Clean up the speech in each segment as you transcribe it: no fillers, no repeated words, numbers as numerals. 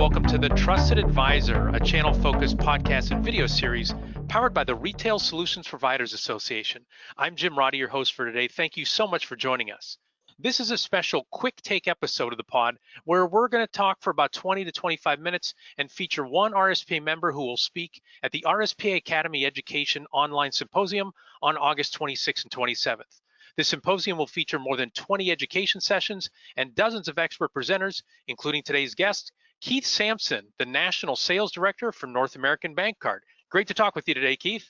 welcome to the Trusted Advisor, a channel-focused podcast and video series powered by the Retail Solutions Providers Association. I'm Jim Roddy, your host for today. Thank you so much for joining us. This is a special quick take episode of the pod where we're going to talk for about 20 to 25 minutes and feature one RSPA member who will speak at the RSPA Academy Education Online Symposium on August 26th and 27th. This symposium will feature more than 20 education sessions and dozens of expert presenters, including today's guest, Keith Sampson, the National Sales Director for North American Bank Card. Great to talk with you today, Keith.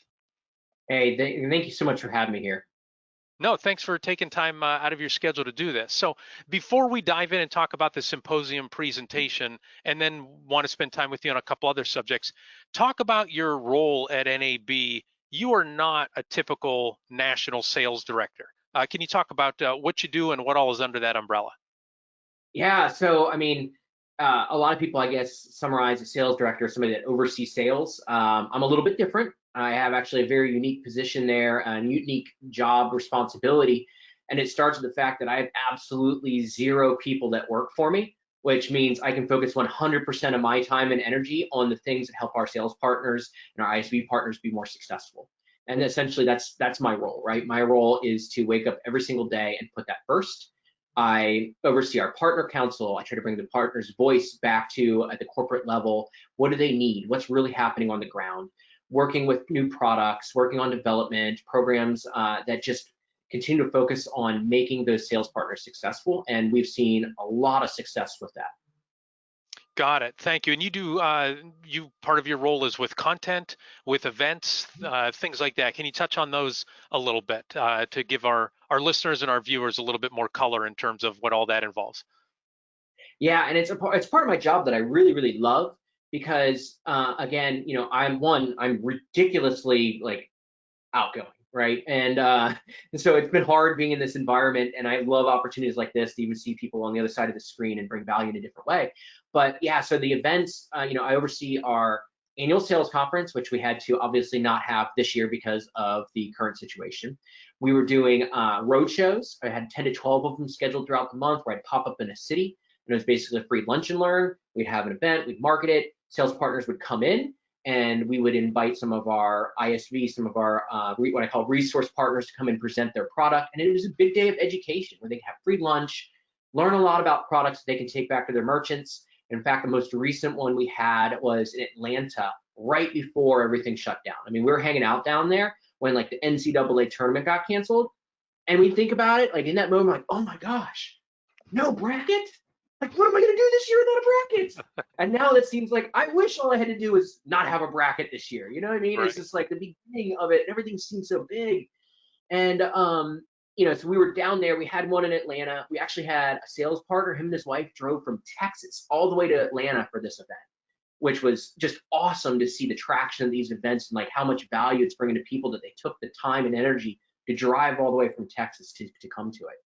Hey, thank you so much for having me here. No, thanks for taking time out of your schedule to do this. So before we dive in and talk about the symposium presentation, and then want to spend time with you on a couple other subjects, talk about your role at NAB. You are not a typical national sales director. Can you talk about what you do and what all is under that umbrella? Yeah, so I mean, a lot of people, I guess, summarize a sales director as somebody that oversees sales. I'm a little bit different. I have actually a very unique position there, a unique job responsibility, and it starts with the fact that I have absolutely zero people that work for me, which means I can focus 100% of my time and energy on the things that help our sales partners and our ISV partners be more successful. And essentially, that's my role, right? My role is to wake up every single day and put that first. I oversee our partner council. I try to bring the partner's voice back to at the corporate level. What do they need? What's really happening on the ground? Working with new products, working on development programs that just continue to focus on making those sales partners successful. And we've seen a lot of success with that. Got it. Thank you. And you do, part of your role is with content, with events, things like that. Can you touch on those a little bit to give our listeners and our viewers a little bit more color in terms of what all that involves? Yeah, and it's part of my job that I really, really love because, again, you know, I'm ridiculously outgoing, right? And so it's been hard being in this environment, and I love opportunities like this to even see people on the other side of the screen and bring value in a different way. But yeah, so the events, you know, I oversee our annual sales conference, which we had to obviously not have this year because of the current situation. We were doing road shows. I had 10 to 12 of them scheduled throughout the month where I'd pop up in a city, and it was basically a free lunch and learn. We'd have an event, we'd market it, sales partners would come in, and we would invite some of our ISVs, some of our what I call resource partners to come and present their product. And it was a big day of education where they could have free lunch, learn a lot about products they can take back to their merchants. In fact, the most recent one we had was in Atlanta right before everything shut down. I mean, we were hanging out down there when like the NCAA tournament got canceled. And we think about it, like in that moment, like, oh my gosh, no bracket? Like, what am I gonna do this year without a bracket? And now it seems like I wish all I had to do was not have a bracket this year. You know what I mean? Right. It's just like the beginning of it, and everything seems so big. And you know, so we were down there. We had one in Atlanta. We actually had a sales partner. Him and his wife drove from Texas all the way to Atlanta for this event, which was just awesome to see the traction of these events and like how much value it's bringing to people that they took the time and energy to drive all the way from Texas to come to it.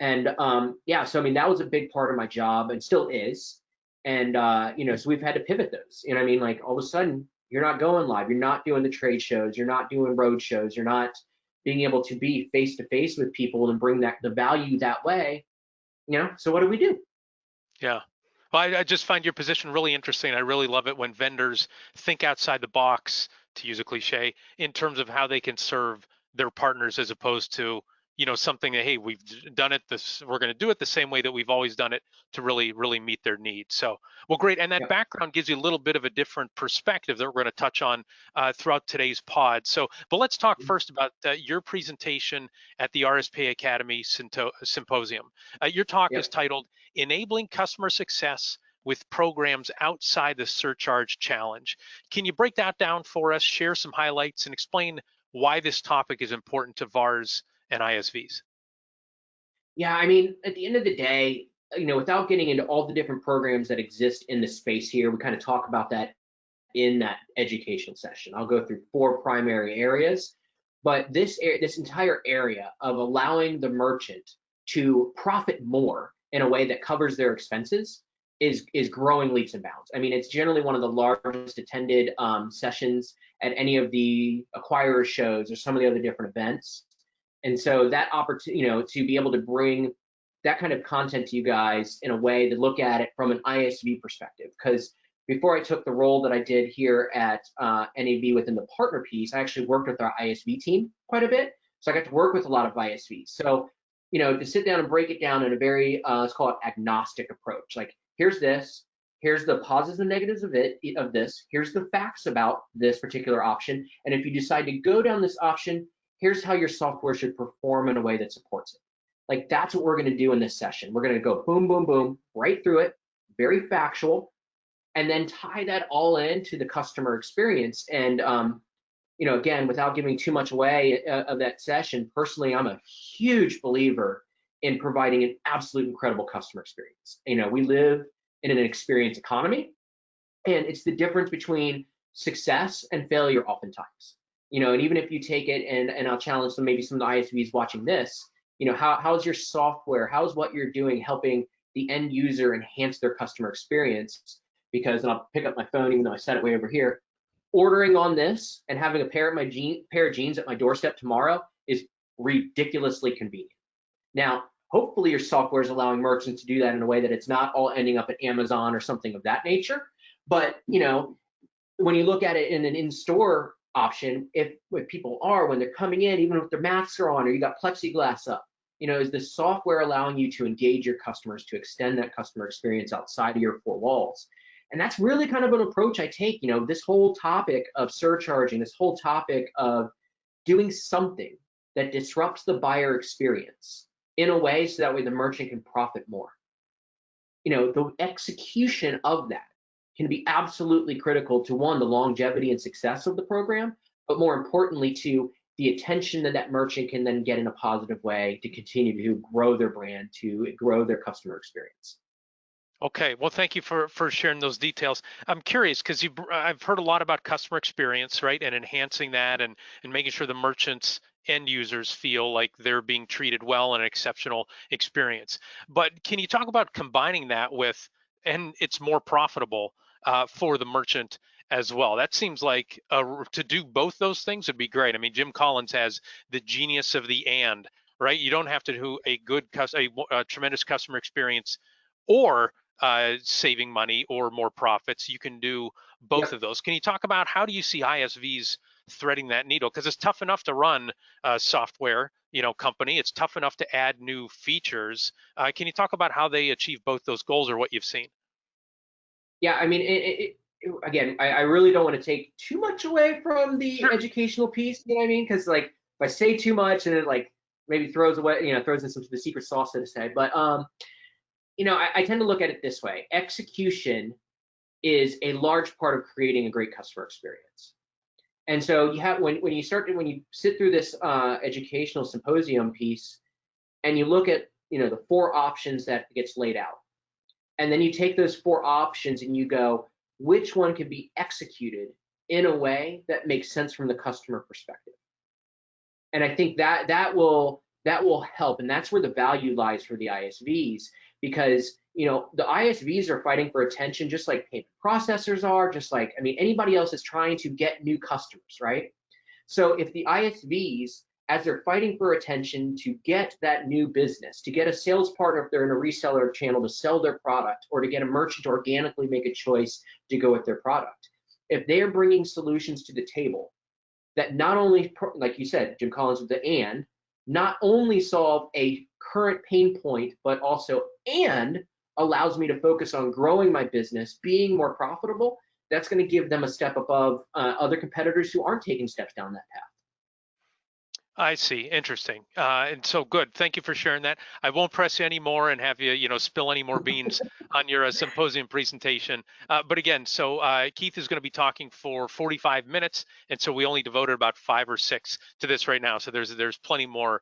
And yeah, so I mean, that was a big part of my job and still is. And you know, so we've had to pivot those. You know what I mean? Like all of a sudden, you're not going live, you're not doing the trade shows, you're not doing road shows, you're not being able to be face to face with people and bring the value that way. You know, so what do we do? Yeah. Well, I just find your position really interesting. I really love it when vendors think outside the box, to use a cliche, in terms of how they can serve their partners as opposed to, you know, something that, hey, we've done it we're going to do it the same way that we've always done it to really meet their needs. So, well, great. And that background gives you a little bit of a different perspective that we're going to touch on throughout today's pod. So, but let's talk first about your presentation at the RSPA Academy Symposium. Your talk is titled Enabling Customer Success with Programs Outside the Surcharge Challenge. Can you break that down for us, share some highlights, and explain why this topic is important to VARs and ISVs? Yeah, I mean, at the end of the day, you know, without getting into all the different programs that exist in the space here, we kind of talk about that in that education session. I'll go through 4 primary areas, but this entire area of allowing the merchant to profit more in a way that covers their expenses is growing leaps and bounds. I mean, it's generally one of the largest attended sessions at any of the acquirer shows or some of the other different events. And so that opportunity, you know, to be able to bring that kind of content to you guys in a way to look at it from an ISV perspective. Because before I took the role that I did here at NAV within the partner piece, I actually worked with our ISV team quite a bit. So I got to work with a lot of ISVs. So, to sit down and break it down in a very, let's call it agnostic approach. Like, here's this, here's the positives and negatives of this, here's the facts about this particular option. And if you decide to go down this option, here's how your software should perform in a way that supports it. Like, that's what we're going to do in this session. We're going to go boom, boom, boom, right through it, very factual, and then tie that all into the customer experience. And, again, without giving too much away of that session, personally, I'm a huge believer in providing an absolute incredible customer experience. We live in an experience economy, and it's the difference between success and failure oftentimes. And even if you take it, and I'll challenge maybe some of the ISVs watching this, how's your software, how's what you're doing helping the end user enhance their customer experience? Because, and I'll pick up my phone, even though I set it way over here, ordering on this and having a pair of jeans at my doorstep tomorrow is ridiculously convenient. Now, hopefully your software is allowing merchants to do that in a way that it's not all ending up at Amazon or something of that nature. But, when you look at it in an in-store option, if people are, when they're coming in, even if their masks are on or you got plexiglass up, is the software allowing you to engage your customers, to extend that customer experience outside of your four walls? And that's really kind of an approach I take. This whole topic of surcharging, this whole topic of doing something that disrupts the buyer experience in a way so that way the merchant can profit more. The execution of that can be absolutely critical to, one, the longevity and success of the program, but more importantly to the attention that merchant can then get in a positive way to continue to grow their brand, to grow their customer experience. Okay, well, thank you for sharing those details. I'm curious because I've heard a lot about customer experience, right, and enhancing that, and making sure the merchants end users feel like they're being treated well and an exceptional experience. But can you talk about combining that with, and it's more profitable for the merchant as well? That seems like to do both those things would be great. I mean, Jim Collins has the genius of the and, right? You don't have to do a tremendous customer experience or saving money or more profits. You can do both Yep. of those. Can you talk about how do you see ISVs threading that needle? Because it's tough enough to run a software, company. It's tough enough to add new features. Can you talk about how they achieve both those goals or what you've seen? Yeah, I mean, again, I really don't want to take too much away from the Sure. educational piece. You know what I mean? Because like if I say too much, and it like maybe throws away, throws in some of the secret sauce, so to say. But I tend to look at it this way: execution is a large part of creating a great customer experience. And so you have when you sit through this educational symposium piece, and you look at the four options that gets laid out, and then you take those four options and you go, which one can be executed in a way that makes sense from the customer perspective? And I think that will help, and that's where the value lies for the ISVs, because the ISVs are fighting for attention just like payment processors are, just like, I mean, anybody else is trying to get new customers, right? So if the ISVs, as they're fighting for attention to get that new business, to get a sales partner if they're in a reseller channel to sell their product, or to get a merchant to organically make a choice to go with their product, if they are bringing solutions to the table that not only, like you said, Jim Collins with the and, not only solve a current pain point, but also and allows me to focus on growing my business, being more profitable, that's going to give them a step above other competitors who aren't taking steps down that path. I see. Interesting. And so good. Thank you for sharing that. I won't press you anymore and have you, spill any more beans on your symposium presentation. But again, so Keith is going to be talking for 45 minutes, and so we only devoted about 5 or 6 to this right now. So there's plenty more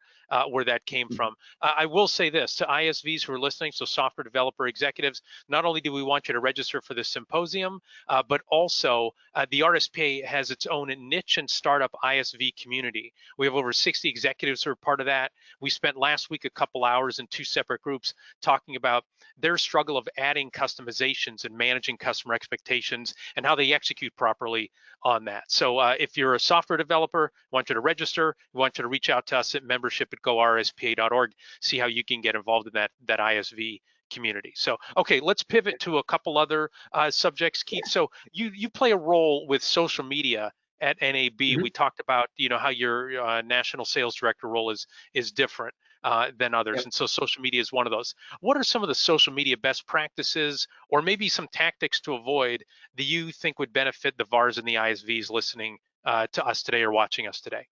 where that came from. I will say this to ISVs who are listening, so software developer executives. Not only do we want you to register for this symposium, but also the RSPA has its own niche and startup ISV community. We have over 60 executives who are part of that. We spent last week a couple hours in 2 separate groups talking about their struggle of adding customizations and managing customer expectations and how they execute properly on that. So if you're a software developer, I want you to register. We want you to reach out to us at membership@gorspa.org, see how you can get involved in that ISV community. So, okay, let's pivot to a couple other subjects, Keith. So you play a role with social media at NAB. Mhm. We talked about how your national sales director role is different than others, Yep. and so social media is one of those. What are some of the social media best practices, or maybe some tactics to avoid that you think would benefit the VARs and the ISVs listening to us today or watching us today?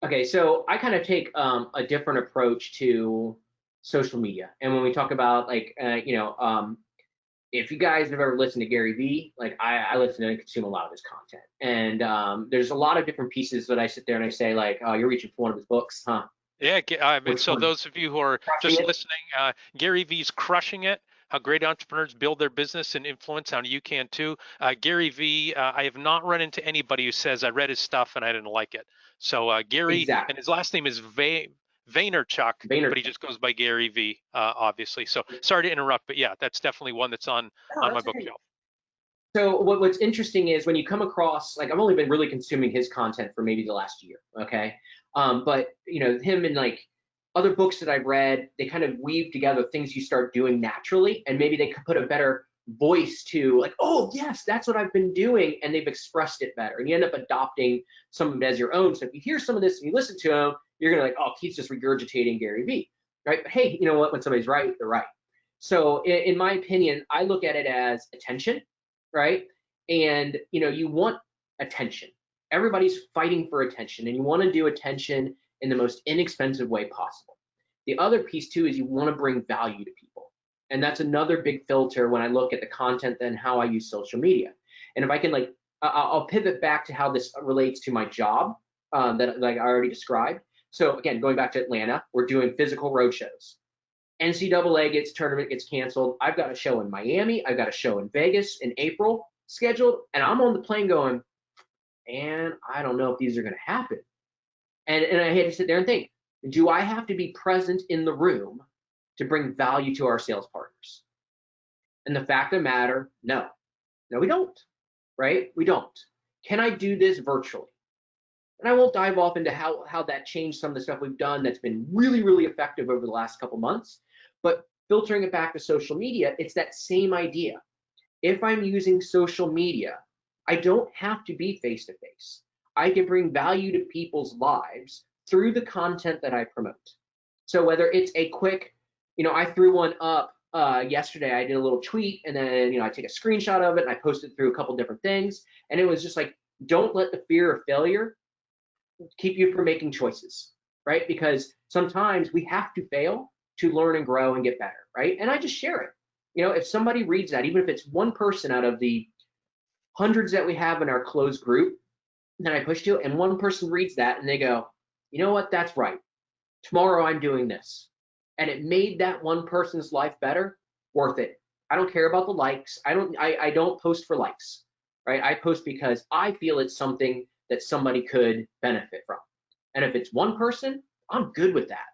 Okay, so I kind of take a different approach to social media, and when we talk about if you guys have ever listened to Gary Vee, like I listen and consume a lot of his content, and there's a lot of different pieces that I sit there and I say like, oh, you're reaching for one of his books, huh? And Which so one? those of you who are Crushing just it. listening, Gary Vee's crushing it. How great entrepreneurs build their business and influence, how you can too. Gary Vee, I have not run into anybody who says I read his stuff and I didn't like it. So Gary, and Exactly. his last name is Vaynerchuk, but he Vaynerchuk. just goes by Gary Vee, obviously. So sorry to interrupt, but yeah, that's definitely one that's No, on my that's okay. bookshelf. So what's interesting is when you come across, like, I've only been really consuming his content for maybe the last year, okay? But him and like other books that I've read, they kind of weave together things you start doing naturally, and maybe they could put a better voice to like, oh yes, that's what I've been doing, and they've expressed it better, and you end up adopting some of it as your own. So if you hear some of this and you listen to him, you're gonna like, oh, Keith's just regurgitating Gary Vee, right? But hey, you know what? When somebody's right, they're right. So in my opinion, I look at it as attention, right? And you want attention. Everybody's fighting for attention, and you want to do attention in the most inexpensive way possible. The other piece too is you want to bring value to people. And that's another big filter when I look at the content and how I use social media. And if I can like I'll pivot back to how this relates to my job that like I already described. So again, going back to Atlanta, we're doing physical road shows. NCAA tournament gets canceled. I've got a show in Miami. I've got a show in Vegas in April scheduled, and I'm on the plane going, and I don't know if these are going to happen. And I had to sit there and think, do I have to be present in the room to bring value to our sales partners? And the fact of the matter, no, we don't, right? We don't. Can I do this virtually? And I won't dive off into how that changed some of the stuff we've done that's been really, really effective over the last couple months. But filtering it back to social media, it's that same idea. If I'm using social media, I don't have to be face to face. I can bring value to people's lives through the content that I promote. So whether it's a quick, I threw one up yesterday. I did a little tweet, and then I take a screenshot of it and I posted it through a couple different things, and it was just like, don't let the fear of failure keep you from making choices, right? Because sometimes we have to fail to learn and grow and get better, right? And I just share it. If somebody reads that, even if it's one person out of the hundreds that we have in our closed group, then I push to, and one person reads that and they go, you know what, that's right. Tomorrow I'm doing this. And it made that one person's life better, worth it. I don't care about the likes. I don't post for likes, right? I post because I feel it's something that somebody could benefit from. And if it's one person, I'm good with that.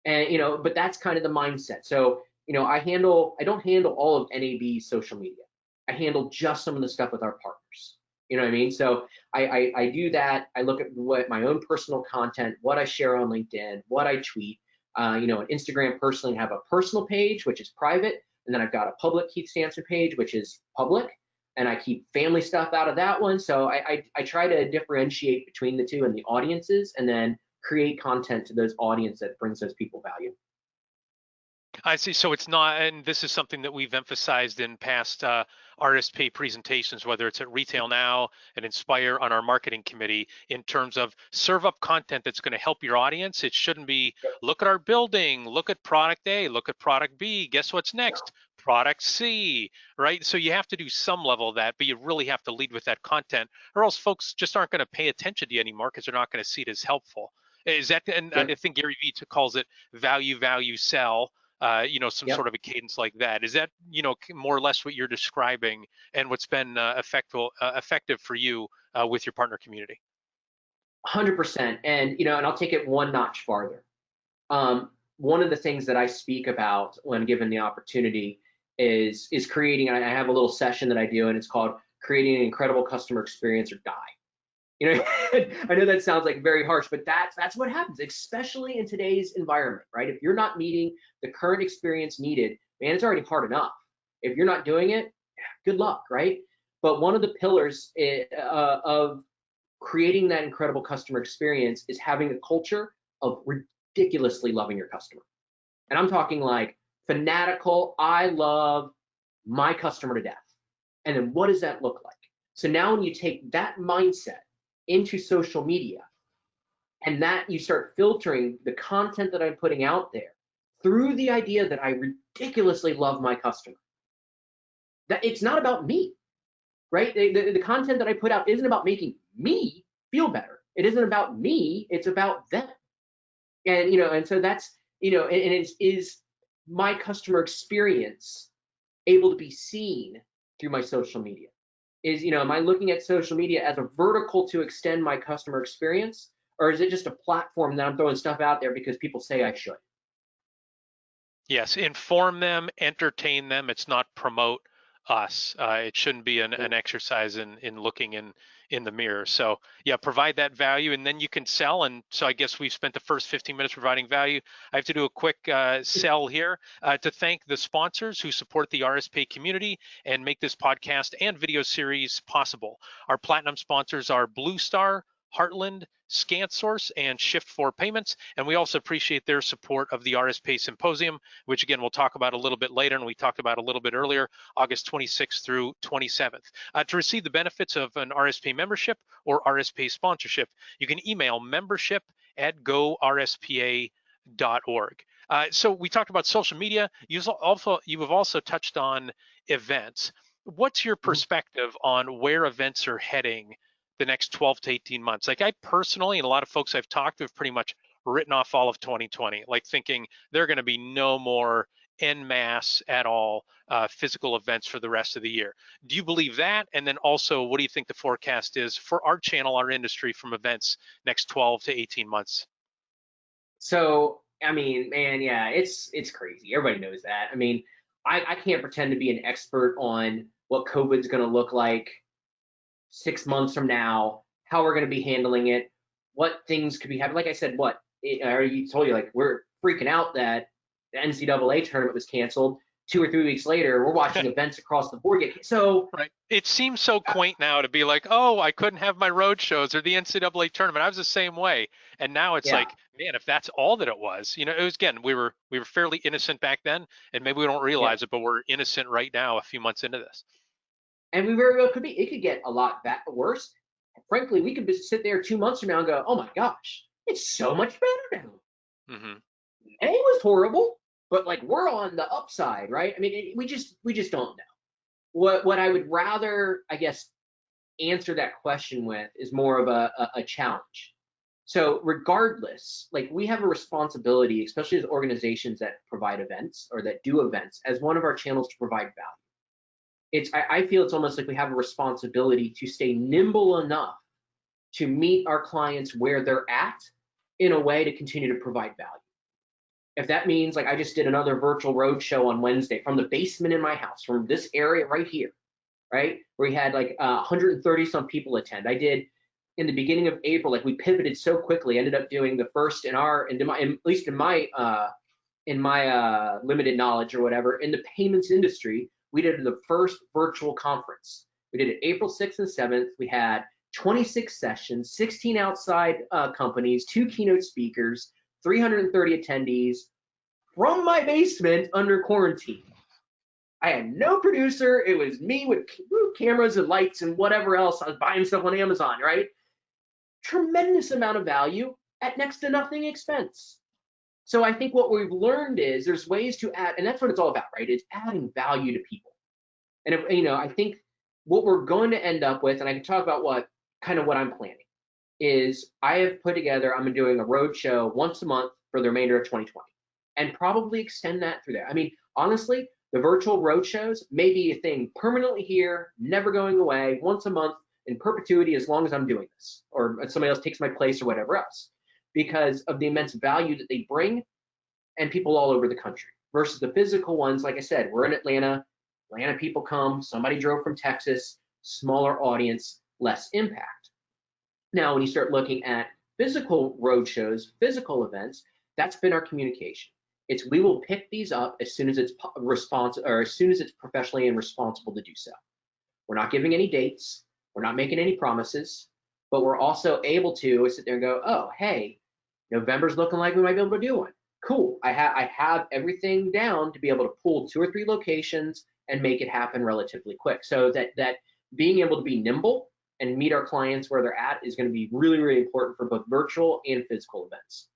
And but that's kind of the mindset. So I don't handle all of NAB's social media. I handle just some of the stuff with our partners. You know what I mean? So I do that. I look at what my own personal content, what I share on LinkedIn, what I tweet. On Instagram personally, I have a personal page which is private, and then I've got a public Keith Sampson page which is public, and I keep family stuff out of that one. So I try to differentiate between the two and the audiences, and then create content to those audience that brings those people value. I see. So it's not, and this is something that we've emphasized in past RSPA presentations, whether it's at Retail Now and Inspire on our marketing committee, in terms of serve up content that's going to help your audience. It shouldn't be, look at our building, look at product A, look at product B, guess what's next? Product C, right? So you have to do some level of that, but you really have to lead with that content, or else folks just aren't going to pay attention to you anymore because they're not going to see it as helpful. Is that, and Yep. I think Gary Vee calls it value, value, sell. Some Yep. sort of a cadence like that. Is that, more or less what you're describing and what's been effective for you with your partner community? 100%. And, and I'll take it one notch farther. One of the things that I speak about when given the opportunity is creating, I have a little session that I do, and it's called creating an incredible customer experience or die. I know that sounds like very harsh, but that's what happens, especially in today's environment, right? If you're not meeting the current experience needed, man, it's already hard enough. If you're not doing it, good luck, right? But one of the pillars of creating that incredible customer experience is having a culture of ridiculously loving your customer. And I'm talking like fanatical, I love my customer to death. And then what does that look like? So now when you take that mindset into social media, and that you start filtering the content that I'm putting out there through the idea that I ridiculously love my customer, that it's not about me, right? The content that I put out isn't about making me feel better. It isn't about me, it's about them. And and so that's, and is my customer experience able to be seen through my social media? Am I looking at social media as a vertical to extend my customer experience, or is it just a platform that I'm throwing stuff out there because people say I should? Yes, inform them, entertain them. It's not promote us. It shouldn't be an exercise in looking in the mirror. So yeah, provide that value, and then you can sell. And so I guess we've spent the first 15 minutes providing value. I have to do a quick sell here to thank the sponsors who support the RSPA community and make this podcast and video series possible. Our platinum sponsors are Blue Star, Heartland, ScanSource, and Shift4 Payments. And we also appreciate their support of the RSPA Symposium, which again, we'll talk about a little bit later, and we talked about a little bit earlier, August 26th through 27th. To receive the benefits of an RSPA membership or RSPA sponsorship, you can email membership@gorspa.org. So we talked about social media. You have also touched on events. What's your perspective on where events are heading the next 12 to 18 months? Like I personally, and a lot of folks I've talked to have pretty much written off all of 2020, like thinking there are going to be no more en masse at all physical events for the rest of the year. Do you believe that? And then also, what do you think the forecast is for our channel, our industry, from events next 12 to 18 months? So, I mean, man, yeah, it's crazy. Everybody knows that. I mean, I can't pretend to be an expert on what COVID's going to look like 6 months from now, how we're going to be handling it, what things could be happening. Like I said, I already told you, like, we're freaking out that the NCAA tournament was canceled. 2 or 3 weeks later, we're watching events across the board get so. Right. It seems so quaint now to be like, oh, I couldn't have my road shows or the NCAA tournament. I was the same way. And now it's Yeah, like, man, if that's all that it was, it was, again, we were fairly innocent back then, and maybe we don't yeah. realize it, but we're innocent right now, a few months into this. And we very well could be. It could get a lot worse. Frankly, we could just sit there 2 months from now and go, oh my gosh, it's so much better now. Hmm. It was horrible, but like we're on the upside, right? I mean, we just don't know. What I would rather, I guess, answer that question with is more of a challenge. So regardless, like we have a responsibility, especially as organizations that provide events or that do events, as one of our channels to provide value. I feel it's almost like we have a responsibility to stay nimble enough to meet our clients where they're at in a way to continue to provide value. If that means, like I just did another virtual road show on Wednesday from the basement in my house, from this area right here, right? Where we had like 130 some people attend. I did in the beginning of April, like we pivoted so quickly, ended up doing the first at least in my limited knowledge or whatever, in the payments industry, we did the first virtual conference. We did it April 6th and 7th. We had 26 sessions, 16 outside companies, 2 keynote speakers, 330 attendees from my basement under quarantine. I had no producer. It was me with cameras and lights and whatever else. I was buying stuff on Amazon, right? Tremendous amount of value at next to nothing expense. So I think what we've learned is there's ways to add, and that's what it's all about, right? It's adding value to people. And I think what we're going to end up with, and I can talk about what I'm planning, is I have put together, I'm doing a road show once a month for the remainder of 2020 and probably extend that through there. I mean, honestly, the virtual road shows may be a thing permanently here, never going away, once a month, in perpetuity as long as I'm doing this, or somebody else takes my place or whatever else, because of the immense value that they bring and people all over the country. Versus the physical ones, like I said, we're in Atlanta. Atlanta people come, somebody drove from Texas, smaller audience, less impact. Now, when you start looking at physical road shows, physical events, that's been our communication. It's we will pick these up as soon as it's or as soon as it's professionally and responsible to do so. We're not giving any dates, we're not making any promises, but we're also able to sit there and go, oh, hey, November's looking like we might be able to do one. Cool. I have everything down to be able to pull 2 or 3 locations and make it happen relatively quick. So that being able to be nimble and meet our clients where they're at is going to be really, really important for both virtual and physical events.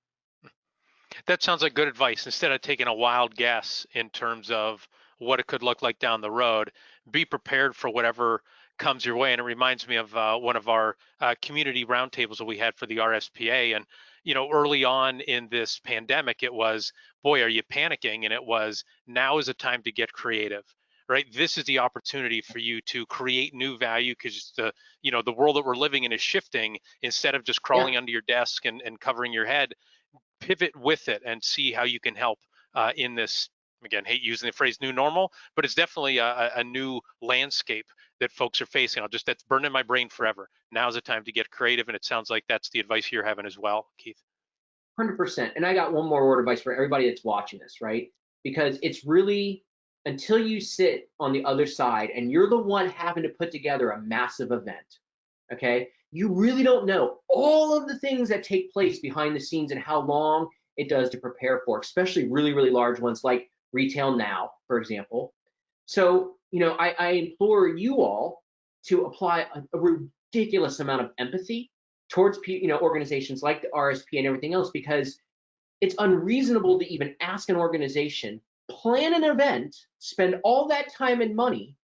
That sounds like good advice. Instead of taking a wild guess in terms of what it could look like down the road, be prepared for whatever comes your way. And it reminds me of one of our community roundtables that we had for the RSPA. And, early on in this pandemic, it was, boy, are you panicking? And it was, now is a time to get creative. Right. This is the opportunity for you to create new value because the world that we're living in is shifting. Instead of just Yeah, crawling under your desk and covering your head, pivot with it and see how you can help in this, again, hate using the phrase new normal, but it's definitely a new landscape that folks are facing. That's burned in my brain forever. Now's the time to get creative, and it sounds like that's the advice you're having as well, Keith. 100%. And I got one more word of advice for everybody that's watching this, right? Because it's really until you sit on the other side and you're the one having to put together a massive event, okay? You really don't know all of the things that take place behind the scenes and how long it does to prepare for, especially really, really large ones like Retail Now, for example. So, I implore you all to apply a ridiculous amount of empathy towards organizations like the RSP and everything else, because it's unreasonable to even ask an organization plan an event, spend all that time and money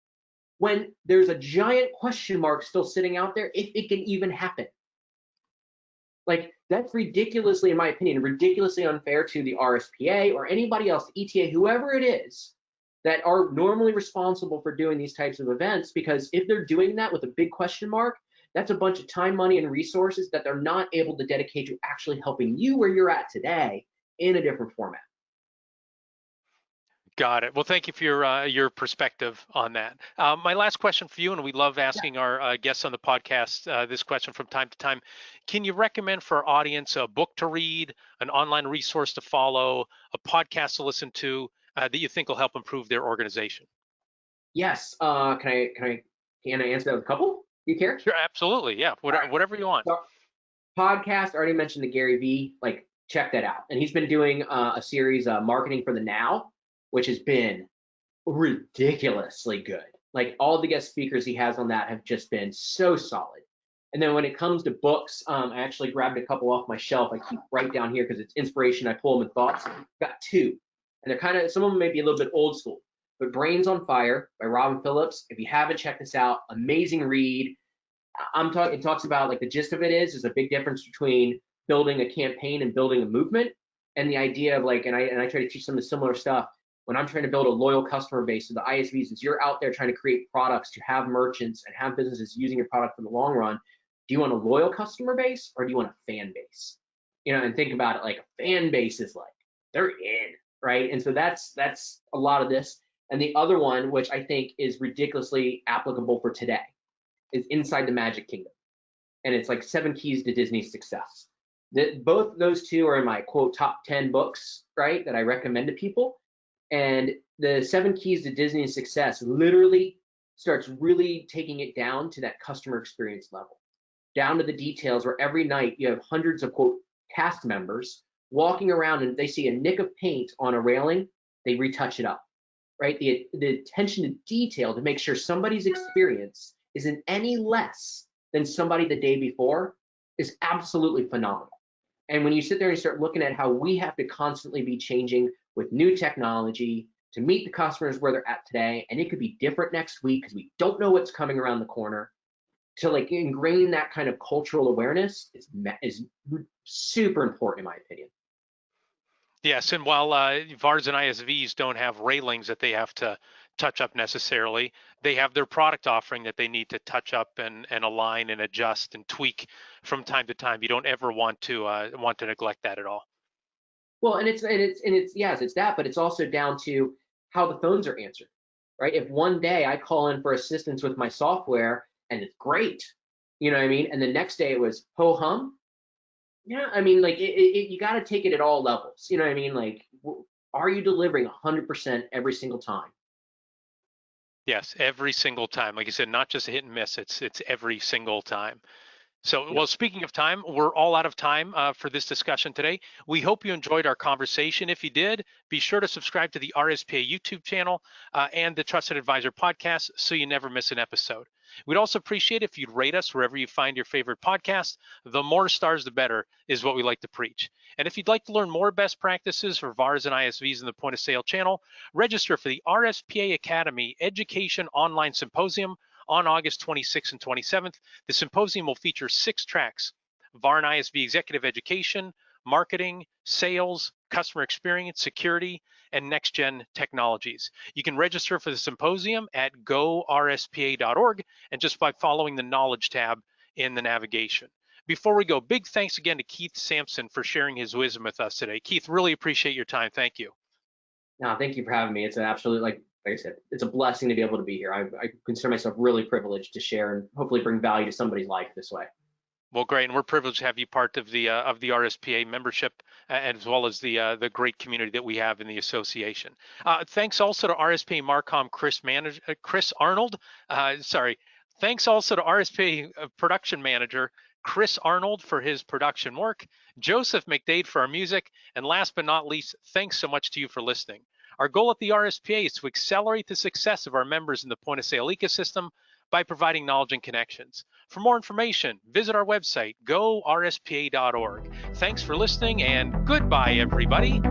when there's a giant question mark still sitting out there if it can even happen. Like, that's ridiculously, in my opinion, ridiculously unfair to the RSPA or anybody else, the ETA, whoever it is, that are normally responsible for doing these types of events, because if they're doing that with a big question mark, that's a bunch of time, money, and resources that they're not able to dedicate to actually helping you where you're at today in a different format. Got it. Well, thank you for your perspective on that. My last question for you, and we love asking our guests on the podcast this question from time to time. Can you recommend for our audience a book to read, an online resource to follow, a podcast to listen to that you think will help improve their organization? Yes. Can I answer that with a couple? You care? Sure, absolutely. Yeah, All right. whatever you want. So, podcast, I already mentioned the Gary V. Like, check that out. And he's been doing a series, Marketing for the Now, which has been ridiculously good. Like, all the guest speakers he has on that have just been so solid. And then when it comes to books, I actually grabbed a couple off my shelf. I keep right down here because it's inspiration. I pull them in thoughts. I've got 2, and they're kind of, some of them may be a little bit old school. But Brains on Fire by Robin Phillips. If you haven't checked this out, amazing read. It talks about, like, the gist of it is a big difference between building a campaign and building a movement. And the idea of, like, and I try to teach some of the similar stuff when I'm trying to build a loyal customer base. So the ISVs, as you're out there trying to create products to have merchants and have businesses using your product for the long run, do you want a loyal customer base or do you want a fan base? And think about it, like, a fan base is like, they're in, right? And so that's a lot of this. And the other one, which I think is ridiculously applicable for today, is Inside the Magic Kingdom. And it's like 7 keys to Disney's success. Both those 2 are in my quote top 10 books, right, that I recommend to people. And the 7 keys to Disney's success literally starts really taking it down to that customer experience level, down to the details where every night you have hundreds of quote cast members walking around and they see a nick of paint on a railing, they retouch it up, right? The attention to detail to make sure somebody's experience isn't any less than somebody the day before is absolutely phenomenal. And when you sit there and start looking at how we have to constantly be changing with new technology to meet the customers where they're at today, and it could be different next week because we don't know what's coming around the corner, to, like, ingrain that kind of cultural awareness is super important, in my opinion. Yes, and while VARs and ISVs don't have railings that they have to touch up necessarily. They have their product offering that they need to touch up and align and adjust and tweak from time to time. You don't ever want to neglect that at all. Well, and it's yes, it's that, but it's also down to how the phones are answered, right? If one day I call in for assistance with my software and it's great, you know what I mean, and the next day it was ho hum, yeah, I mean, like you got to take it at all levels, you know what I mean? Like, are you delivering 100% every single time? Yes, every single time. Like you said, not just a hit and miss. It's every single time. So, Yep. well, speaking of time, we're all out of time for this discussion today. We hope you enjoyed our conversation. If you did, be sure to subscribe to the RSPA YouTube channel and the Trusted Advisor podcast so you never miss an episode. We'd also appreciate if you'd rate us wherever you find your favorite podcast. The more stars, the better, is what we like to preach. And if you'd like to learn more best practices for VARs and ISVs in the point of sale channel, register for the RSPA Academy Education Online Symposium on August 26th and 27th. The symposium will feature 6 tracks: VAR and ISV executive education, marketing, sales, customer experience, security, and next-gen technologies. You can register for the symposium at gorspa.org and just by following the knowledge tab in the navigation. Before we go, big thanks again to Keith Sampson for sharing his wisdom with us today. Keith, really appreciate your time. Thank you. No, thank you for having me. It's an absolute, like I said, it's a blessing to be able to be here. I consider myself really privileged to share and hopefully bring value to somebody's life this way. Well, great, and we're privileged to have you part of the RSPA membership, as well as the great community that we have in the association. Thanks also to RSPA Marcom Chris Arnold. Thanks also to RSPA production manager Chris Arnold for his production work, Joseph McDade for our music, and last but not least, thanks so much to you for listening. Our goal at the RSPA is to accelerate the success of our members in the point of sale ecosystem by providing knowledge and connections. For more information, visit our website, gorspa.org. Thanks for listening, and goodbye, everybody.